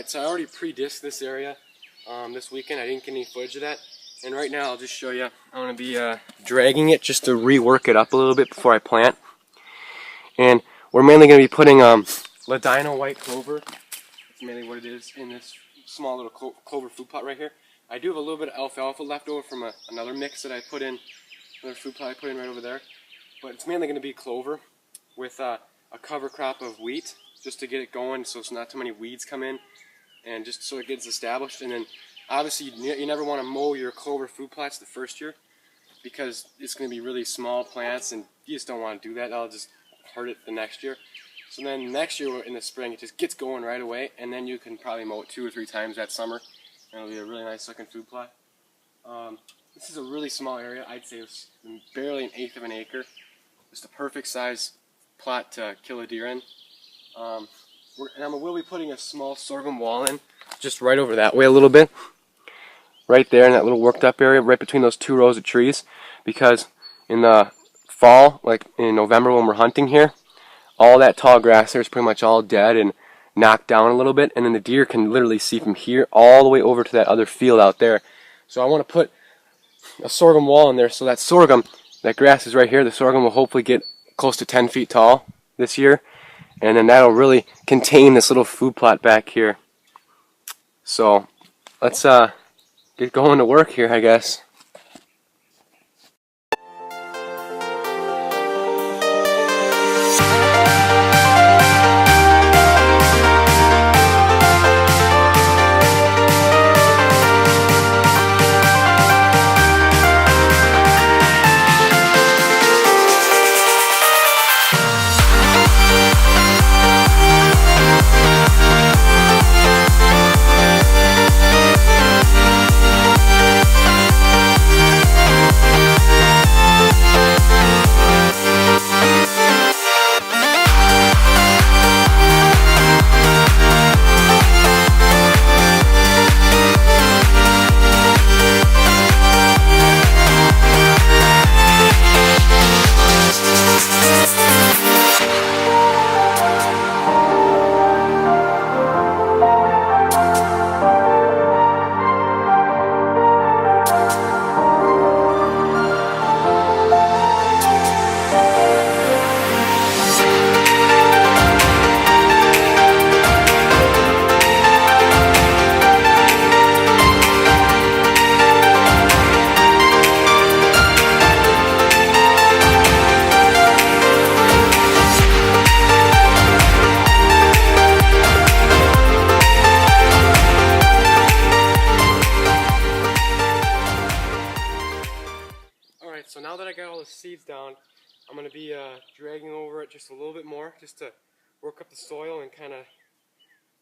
Alright, so I already pre-disked this area this weekend. I didn't get any footage of that. And right now I'll just show you. I'm going to be dragging it just to rework it up a little bit before I plant. And we're mainly going to be putting Ladino white clover. That's mainly what it is in this small little clover food plot right here. I do have a little bit of alfalfa left over from another mix that I put in, another food plot I put in right over there. But it's mainly going to be clover with a cover crop of wheat just to get it going so it's not too many weeds come in and just so it gets established. And then obviously you never want to mow your clover food plots the first year because it's going to be really small plants and you just don't want to do that. That'll just hurt it the next year. So then next year in the spring it just gets going right away, and then you can probably mow it 2 or 3 times that summer. And it'll be a really nice looking food plot. This is a really small area. I'd say it's barely 1/8 of an acre. Just a perfect size plot to kill a deer in. And we'll be putting a small sorghum wall in just right over that way a little bit. Right there in that little worked up area, right between those 2 rows of trees. Because in the fall, like in November when we're hunting here, all that tall grass there is pretty much all dead and knocked down a little bit, and then the deer can literally see from here all the way over to that other field out there. So I want to put a sorghum wall in there so that sorghum, that grass is right here, the sorghum will hopefully get close to 10 feet tall this year, and then that'll really contain this little food plot back here. So let's get going to work here, I guess. So now that I got all the seeds down, I'm going to be dragging over it just a little bit more, just to work up the soil and kind of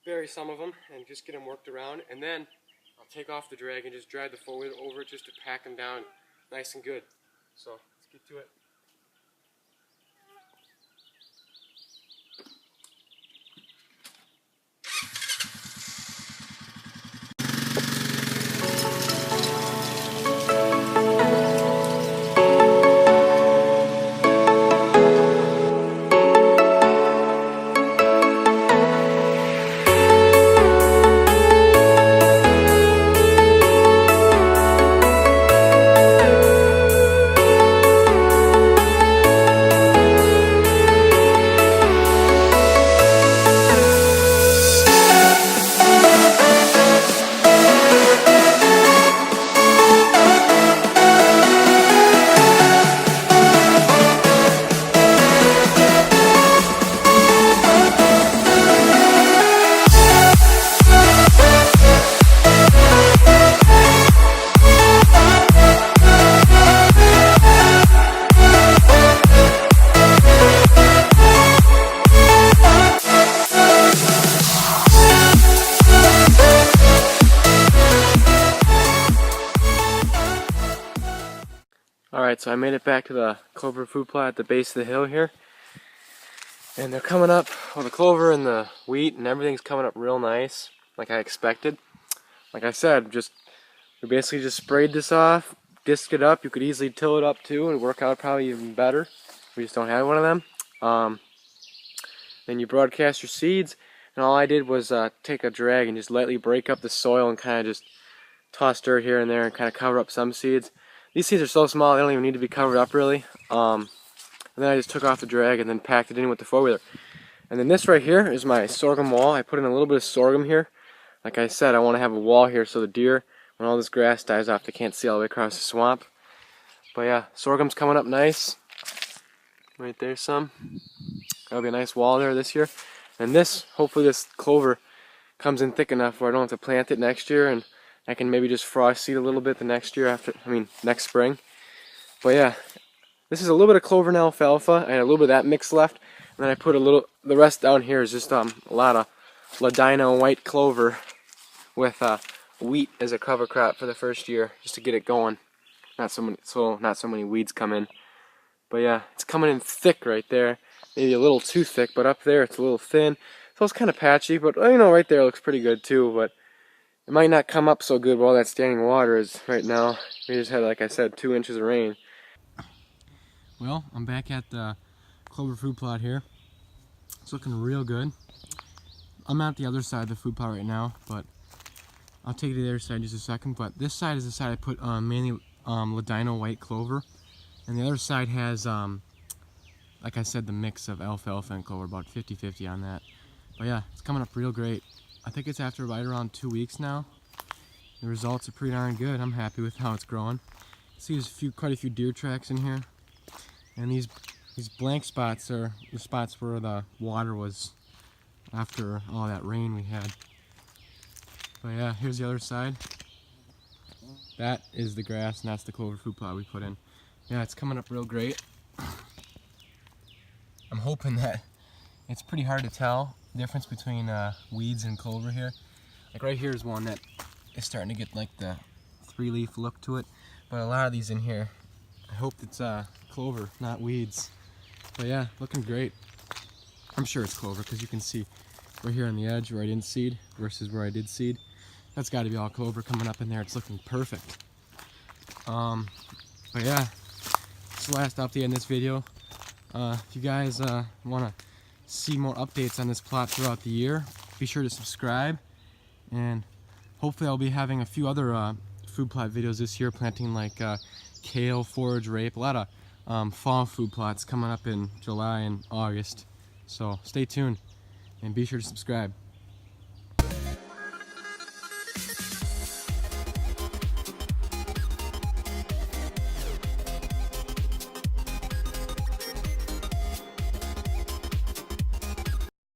bury some of them and just get them worked around. And then I'll take off the drag and just drag the four-wheel over it just to pack them down nice and good. So let's get to it. Alright, so I made it back to the clover food plot at the base of the hill here. And they're coming up, well, the clover and the wheat and everything's coming up real nice, like I expected. Like I said, we basically just sprayed this off, disked it up. You could easily till it up too and work out probably even better. We just don't have one of them. Then you broadcast your seeds, and all I did was take a drag and just lightly break up the soil and kind of just toss dirt here and there and kind of cover up some seeds. These seeds are so small they don't even need to be covered up really. And then I just took off the drag and then packed it in with the four-wheeler. And then this right here is my sorghum wall. I put in a little bit of sorghum here. Like I said, I want to have a wall here so the deer, when all this grass dies off, they can't see all the way across the swamp. But yeah, sorghum's coming up nice. Right there some. That'll be a nice wall there this year. And this, hopefully this clover comes in thick enough where I don't have to plant it next year, and I can maybe just frost seed a little bit the next year next spring. But yeah, this is a little bit of clover and alfalfa. I had a little bit of that mix left, and then I put the rest down here is just a lot of Ladino white clover with wheat as a cover crop for the first year, just to get it going. Not so many weeds come in. But yeah, it's coming in thick right there. Maybe a little too thick, but up there it's a little thin. So it's kind of patchy, but you know, right there looks pretty good too. But it might not come up so good while that standing water is right now. We just had, like I said, 2 inches of rain. Well, I'm back at the clover food plot here. It's looking real good. I'm at the other side of the food plot right now, but I'll take you to the other side in just a second. But this side is the side I put mainly Ladino white clover. And the other side has, like I said, the mix of alfalfa and clover, about 50-50 on that. But yeah, it's coming up real great. I think it's after right around 2 weeks now. The results are pretty darn good. I'm happy with how it's growing. See, there's quite a few deer tracks in here. And these blank spots are the spots where the water was after all that rain we had. But yeah, here's the other side. That is the grass, and that's the clover food plot we put in. Yeah, it's coming up real great. I'm hoping that it's pretty hard to tell the difference between weeds and clover here. Like right here is one that is starting to get like the 3-leaf look to it. But a lot of these in here, I hope it's clover, not weeds. But yeah, looking great. I'm sure it's clover because you can see right here on the edge where I didn't seed versus where I did seed. That's got to be all clover coming up in there. It's looking perfect. But yeah, it's the last update in this video. If you guys want to see more updates on this plot throughout the year, be sure to subscribe. And hopefully I'll be having a few other food plot videos this year, planting like kale, forage, rape, a lot of fall food plots coming up in July and August. So stay tuned and be sure to subscribe.